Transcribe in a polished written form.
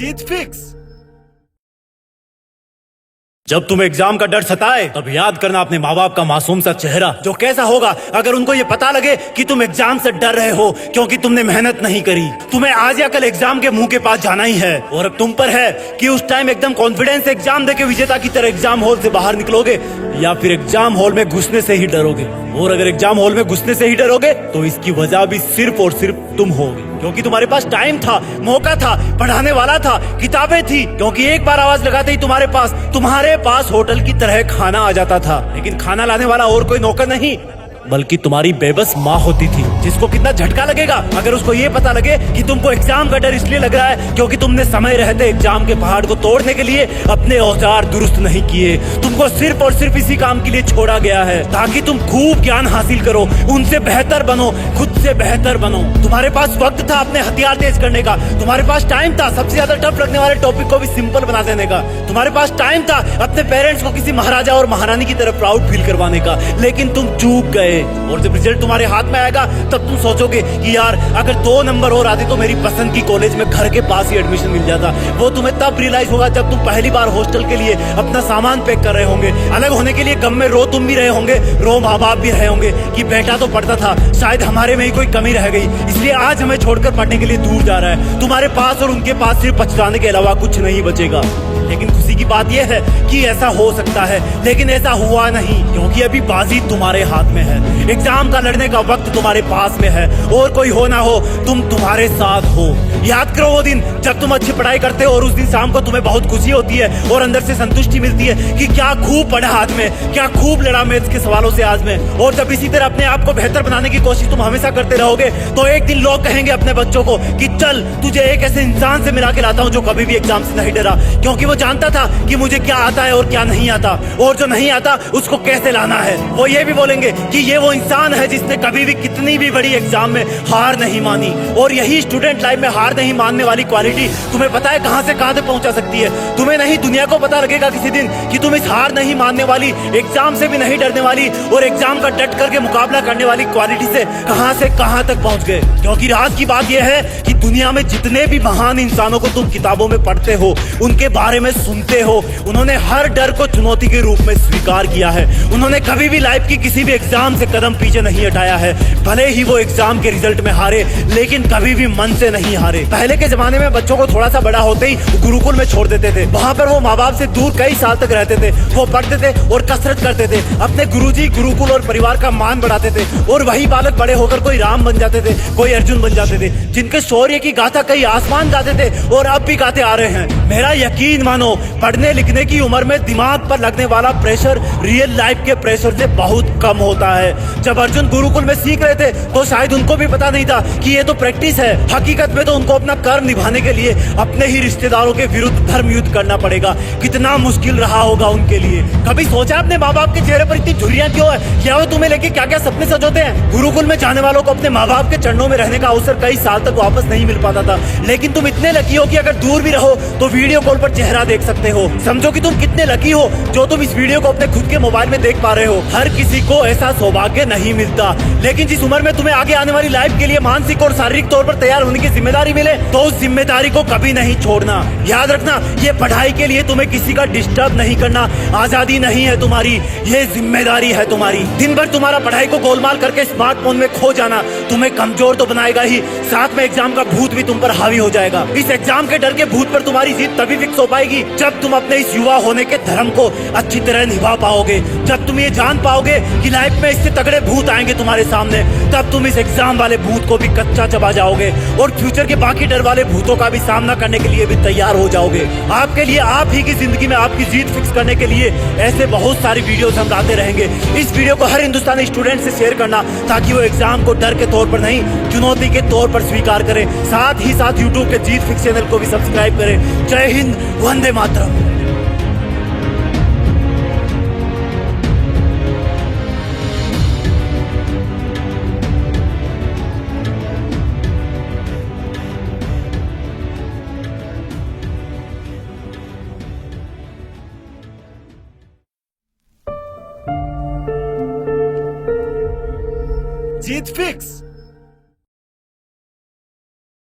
जीत fix. जब तुम्हें exam का डर सताए तब याद करना अपने माँ बाप का मासूम सा चेहरा, जो कैसा होगा अगर उनको ये पता लगे कि तुम एग्जाम से डर रहे हो क्योंकि तुमने मेहनत नहीं करी। तुम्हें आज या कल एग्जाम के मुंह के पास जाना ही है और अब तुम पर है कि उस टाइम एकदम कॉन्फिडेंस से एग्जाम देके विजेता की तरह एग्जाम हॉल से बाहर निकलोगे या फिर एग्जाम हॉल में घुसने से ही डरोगे। और अगर एग्जाम हॉल में घुसने से ही डरोगे तो इसकी वजह भी सिर्फ और सिर्फ तुम होगे, क्योंकि तुम्हारे पास टाइम था, मौका था, पढ़ाने वाला था, किताबें थी, क्योंकि एक बार आवाज लगाते ही तुम्हारे पास होटल की तरह खाना आ जाता था। लेकिन खाना लाने वाला और कोई नौकर नहीं बल्कि तुम्हारी बेबस माँ होती थी, जिसको कितना झटका लगेगा अगर उसको ये पता लगे कि तुमको एग्जाम का डर इसलिए लग रहा है क्योंकि तुमने समय रहते एग्जाम के पहाड़ को तोड़ने के लिए अपने औजार दुरुस्त नहीं किए। तुमको सिर्फ और सिर्फ इसी काम के लिए छोड़ा गया है ताकि तुम खूब ज्ञान हासिल करो, उनसे बेहतर बनो, खुद से बेहतर बनो। तुम्हारे पास वक्त था अपने हथियार तेज करने का, तुम्हारे पास टाइम था सबसे ज्यादा टफ लगने वाले टॉपिक को भी सिंपल बना देने का, तुम्हारे पास टाइम था अपने पेरेंट्स को किसी महाराजा और महारानी की तरह प्राउड फील करवाने का, लेकिन तुम चूक गए। और जब रिजल्ट तुम्हारे हाथ में आएगा तब तुम सोचोगे कि यार अगर 2 नंबर और आते तो मेरी पसंद की कॉलेज में घर के पास ही एडमिशन मिल जाता। वो तुम्हें तब रियलाइज होगा जब तुम पहली बार हॉस्टल के लिए अपना सामान पैक कर रहे होंगे, अलग होने के लिए गम में रो तुम भी रहे होंगे, रो माँ बाप भी रहे होंगे कि बेटा तो पढ़ता था, शायद हमारे में ही कोई कमी रह गई इसलिए आज हमें छोड़कर पढ़ने के लिए दूर जा रहा है। तुम्हारे पास और उनके पास सिर्फ पछताने के अलावा कुछ नहीं बचेगा। लेकिन खुशी की बात यह है कि ऐसा हो सकता है, लेकिन ऐसा हुआ नहीं क्योंकि अभी बाजी तुम्हारे हाथ में है। एग्जाम का लड़ने का वक्त तुम्हारे पास में है और कोई हो ना हो तुम तुम्हारे साथ हो। याद करो वो दिन जब तुम अच्छी पढ़ाई करते हो और उस दिन शाम को तुम्हें बहुत खुशी होती है और अंदर से संतुष्टि मिलती है कि क्या खूब पढ़ा आज में, क्या खूब लड़ा मैथ्स के सवालों से आज में। और जब इसी तरह अपने आप को बेहतर बनाने की कोशिश तुम हमेशा करते रहोगे तो एक दिन लोग कहेंगे अपने बच्चों को कि चल तुझे एक ऐसे इंसान से मिला के लाता हूँ जो कभी भी एग्जाम से नहीं डरा, क्योंकि वो जानता था कि मुझे क्या आता है और क्या नहीं आता और जो नहीं आता उसको कैसे लाना है। वो ये भी बोलेंगे कि ये वो इंसान है जिसने कभी भी कितनी भी बड़ी एग्जाम में हार नहीं मानी। और यही स्टूडेंट लाइफ में हार नहीं मानने वाली क्वालिटी तुम्हें पता है कहां से कहां तक पहुंचा सकती है। तुम्हें नहीं दुनिया को पता लगेगा किसी दिन कि तुम इस हार नहीं मानने वाली, एग्जाम से भी नहीं डरने वाली और एग्जाम का डट करके मुकाबला करने वाली क्वालिटी से कहां तक पहुंच गए। क्योंकि राज की बात यह है कि दुनिया में जितने भी महान इंसानों को तुम किताबों में पढ़ते हो, उनके बारे में सुनते हो, उन्होंने हर डर को चुनौती के रूप में स्वीकार किया है। उन्होंने कभी भी लाइफ की किसी भी एग्जाम से कदम पीछे नहीं हटाया है। भले ही वो एग्जाम के रिजल्ट में हारे लेकिन कभी भी मन से नहीं हारे। पहले के जमाने में बच्चों को थोड़ा सा बड़ा होते ही गुरुकुल में छोड़ देते थे, वहां पर वो माँ बाप से दूर कई साल तक रहते थे, वो पढ़ते थे और कसरत करते थे, अपने गुरुजी, गुरुकुल और परिवार का मान बढ़ाते थे। और वही बालक बड़े होकर कोई राम बन जाते थे, कोई अर्जुन बन जाते थे, जिनके शौर्य की गाथा कई आसमान गाते थे और अब भी गाते आ रहे हैं। मेरा यकीन मानो पढ़ने लिखने की उम्र में दिमाग पर लगने वाला प्रेशर रियल लाइफ के प्रेशर से बहुत कम होता है। जब अर्जुन गुरुकुल में सीख रहे थे तो शायद उनको भी पता नहीं था कि ये तो प्रैक्टिस है, हकीकत में तो उनको अपना कर्म निभाने के लिए अपने ही रिश्तेदारों के विरुद्ध धर्म युद्ध करना पड़ेगा। कितना मुश्किल रहा होगा उनके लिए। कभी सोचा अपने माँ बाप के चेहरे पर इतनी झुर्रियां क्यों है? क्या वो तुम्हें लेके क्या क्या सपने सजोते हैं? गुरुकुल में जाने वालों को अपने माँ बाप के चरणों में रहने का अवसर कई साल तक वापस नहीं मिल पाता था, लेकिन तुम इतने लकी हो कि अगर दूर भी रहो तो वीडियो कॉल पर चेहरा देख सकते हो। समझो कि तुम कितने लकी हो जो तुम इस वीडियो को अपने खुद के मोबाइल में देख पा रहे हो। हर किसी को ऐसा सौभाग्य नहीं मिलता, लेकिन जिस उम्र में तुम्हें आगे आने वाली लाइफ के लिए मानसिक और शारीरिक तौर पर तैयार होने की जिम्मेदारी मिले तो उस जिम्मेदारी को कभी नहीं छोड़ना। याद रखना, ये पढ़ाई के लिए तुम्हें किसी का डिस्टर्ब नहीं करना आजादी नहीं है तुम्हारी, ये जिम्मेदारी है तुम्हारी। दिन भर तुम्हारा पढ़ाई को गोलमाल करके स्मार्टफोन में खो जाना तुम्हें कमजोर तो बनाएगा ही, साथ में एग्जाम का भूत भी तुम पर हावी हो जाएगा। इस एग्जाम के डर के भूत पर तुम्हारी जीत तभी फिक्स हो पाएगी जब तुम अपने इस युवा होने के धर्म को अच्छी तरह निभा पाओगे, जब तुम ये जान पाओगे कि लाइफ में इससे तगड़े भूत आएंगे तुम्हारे सामने, तब तुम इस एग्जाम वाले भूत को भी कच्चा चबा जाओगे और फ्यूचर के बाकी डर वाले भूतों का भी सामना करने के लिए भी तैयार हो जाओगे। आपके लिए, आप ही की जिंदगी में आपकी जीत फिक्स करने के लिए ऐसे बहुत सारी वीडियोस हम लाते रहेंगे। इस वीडियो को हर हिंदुस्तानी स्टूडेंट से शेयर करना ताकि वो एग्जाम को डर के तौर पर नहीं, चुनौती के तौर पर स्वीकार करें। साथ ही साथ यूट्यूब के जीत फिक्स चैनल को भी सब्सक्राइब करें। जय हिंद, वंदे मातरम।